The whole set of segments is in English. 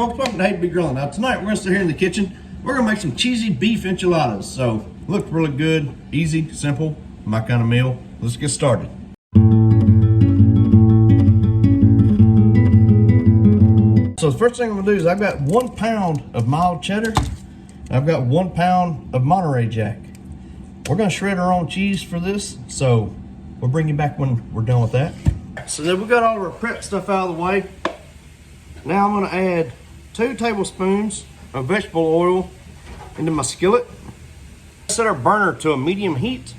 Folks, welcome to Hate to Be Grilling. Now tonight we're gonna sit here in the kitchen. We're gonna make some cheesy beef enchiladas. So look really good, easy, simple, my kind of meal. Let's get started. So the first thing I'm gonna do is I've got 1 pound of mild cheddar. I've got 1 pound of Monterey Jack. We're gonna shred our own cheese for this, so we'll bring you back when we're done with that. So then we got all of our prep stuff out of the way. Now I'm gonna add 2 tablespoons of vegetable oil into my skillet. Set our burner to a medium heat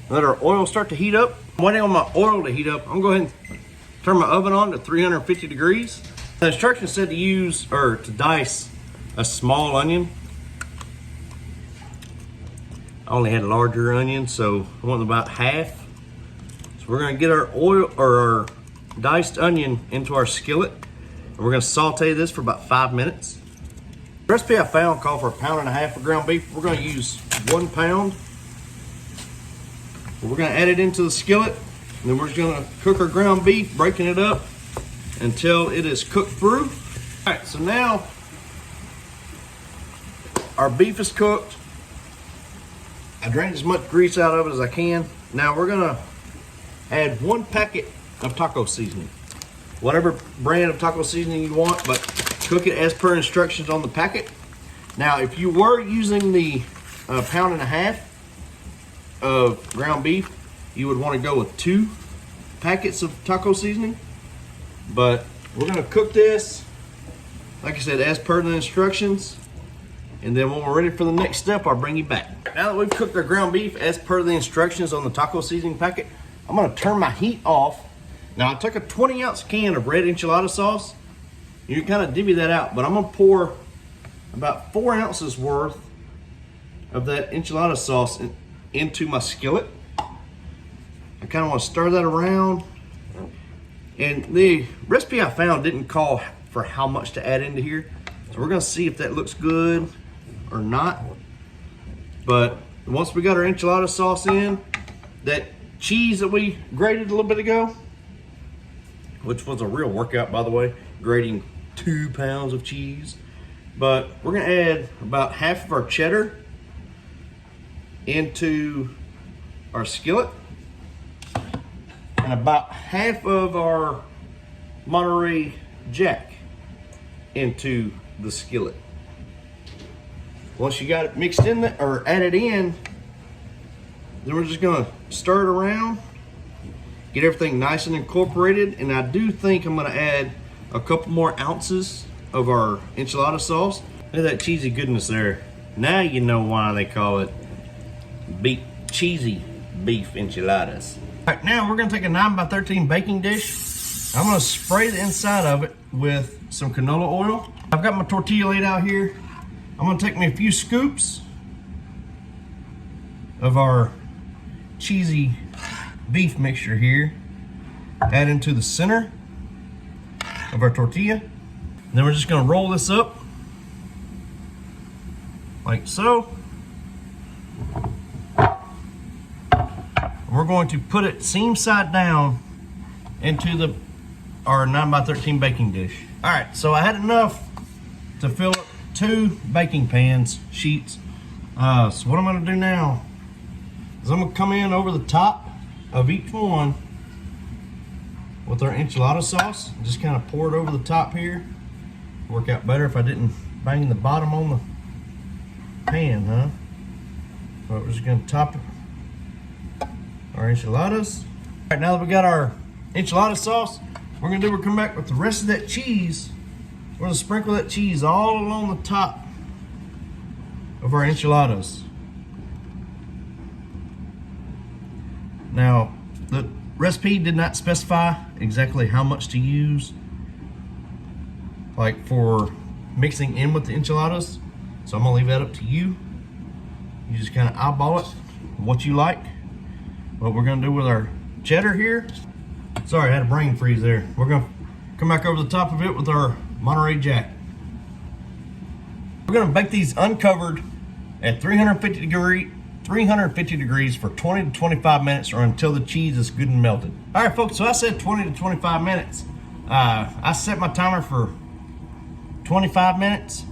and let our oil start to heat up. I'm waiting on my oil to heat up. I'm gonna go ahead and turn my oven on to 350 degrees. The instructions said to use or to dice a small onion. I only had larger onions, so I want about half. So we're gonna get our oil or our diced onion into our skillet. And we're gonna saute this for about 5 minutes. The recipe I found called for 1.5 pounds of ground beef. We're gonna use 1 pound. We're gonna add it into the skillet, and then we're just gonna cook our ground beef, breaking it up until it is cooked through. All right, so now our beef is cooked. I drained as much grease out of it as I can. Now we're gonna add 1 packet of taco seasoning. Whatever brand of taco seasoning you want, but cook it as per instructions on the packet. Now, if you were using the 1.5 pounds of ground beef, you would want to go with 2 packets of taco seasoning. But we're gonna cook this, like I said, as per the instructions. And then when we're ready for the next step, I'll bring you back. Now that we've cooked our ground beef as per the instructions on the taco seasoning packet, I'm gonna turn my heat off. Now I took a 20-ounce can of red enchilada sauce. You can kind of divvy that out, but I'm gonna pour about 4 ounces worth of that enchilada sauce into my skillet. I kind of want to stir that around. And the recipe I found didn't call for how much to add into here. So we're gonna see if that looks good or not. But once we got our enchilada sauce in, that cheese that we grated a little bit ago, which was a real workout, by the way, grating 2 pounds of cheese. But we're gonna add about half of our cheddar into our skillet and about half of our Monterey Jack into the skillet. Once you got it mixed in there or added in, then we're just gonna stir it around, get everything nice and incorporated. And I do think I'm gonna add a couple more ounces of our enchilada sauce. Look at that cheesy goodness there. Now you know why they call it cheesy beef enchiladas. All right, now we're gonna take a 9x13 baking dish. I'm gonna spray the inside of it with some canola oil. I've got my tortilla laid out here. I'm gonna take me a few scoops of our cheesy beef mixture here, add into the center of our tortilla. And then we're just gonna roll this up like so. We're going to put it seam side down into our 9x13 baking dish. All right, so I had enough to fill up 2 baking pans, sheets. So what I'm gonna do now is I'm gonna come in over the top of each one with our enchilada sauce. Just kind of pour it over the top here. Work out better if I didn't bang the bottom on the pan, huh? So we're just gonna top our enchiladas. All right, now that we got our enchilada sauce, we're gonna come back with the rest of that cheese. We're gonna sprinkle that cheese all along the top of our enchiladas. Now, the recipe did not specify exactly how much to use, like for mixing in with the enchiladas. So I'm gonna leave that up to you. You just kind of eyeball it, what you like. What we're gonna do with our cheddar here. Sorry, I had a brain freeze there. We're gonna come back over the top of it with our Monterey Jack. We're gonna bake these uncovered at 350 degrees for 20 to 25 minutes or until the cheese is good and melted. All right, folks, so I said 20 to 25 minutes. I set my timer for 25 minutes.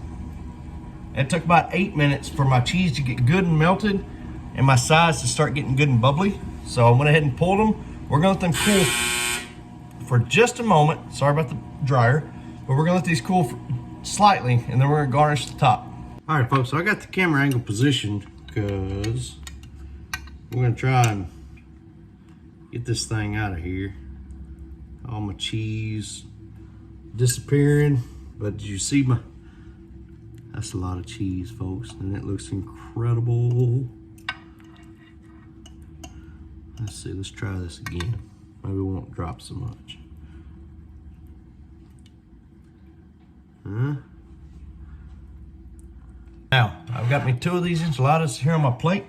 It took about 8 minutes for my cheese to get good and melted and my sides to start getting good and bubbly. So I went ahead and pulled them. We're gonna let them cool for just a moment. Sorry about the dryer, but we're gonna let these cool slightly and then we're gonna garnish the top. All right, folks, so I got the camera angle positioned because we're gonna try and get this thing out of here. All my cheese disappearing, but did you see my, that's a lot of cheese, folks, and it looks incredible. Let's see, let's try this again. Maybe it won't drop so much. Now, I've got me 2 of these enchiladas here on my plate.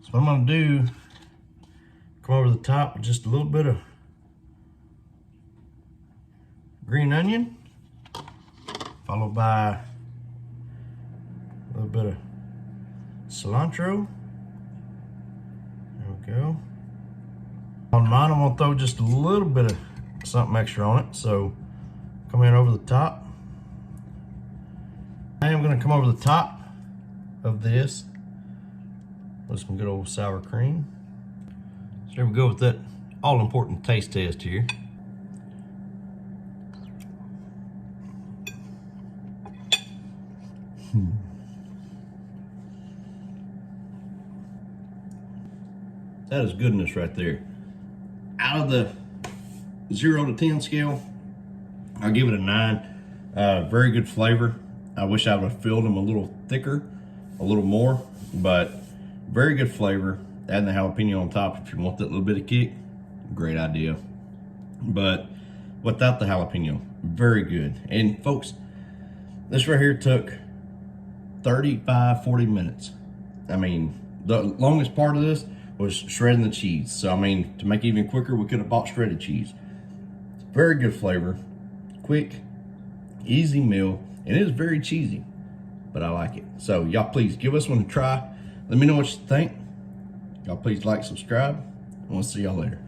So what I'm gonna do, come over the top with just a little bit of green onion, followed by a little bit of cilantro. There we go. On mine, I'm gonna throw just a little bit of something extra on it. So come in over the top. I am gonna come over the top of this with some good old sour cream. So here we go with that all important taste test here. That is goodness right there. Out of the 0 to 10 scale, I'll give it a 9. Very good flavor. I wish I would have filled them a little thicker, a little more, but very good flavor. Adding the jalapeno on top if you want that little bit of kick, great idea. But without the jalapeno, very good. And folks, this right here took 35, 40 minutes. I mean, the longest part of this was shredding the cheese. So I mean, to make it even quicker, we could have bought shredded cheese. Very good flavor, quick, easy meal, and it is very cheesy, but I like it. So y'all please give us one a try. Let me know what you think. Y'all please like, subscribe, and we'll see y'all later.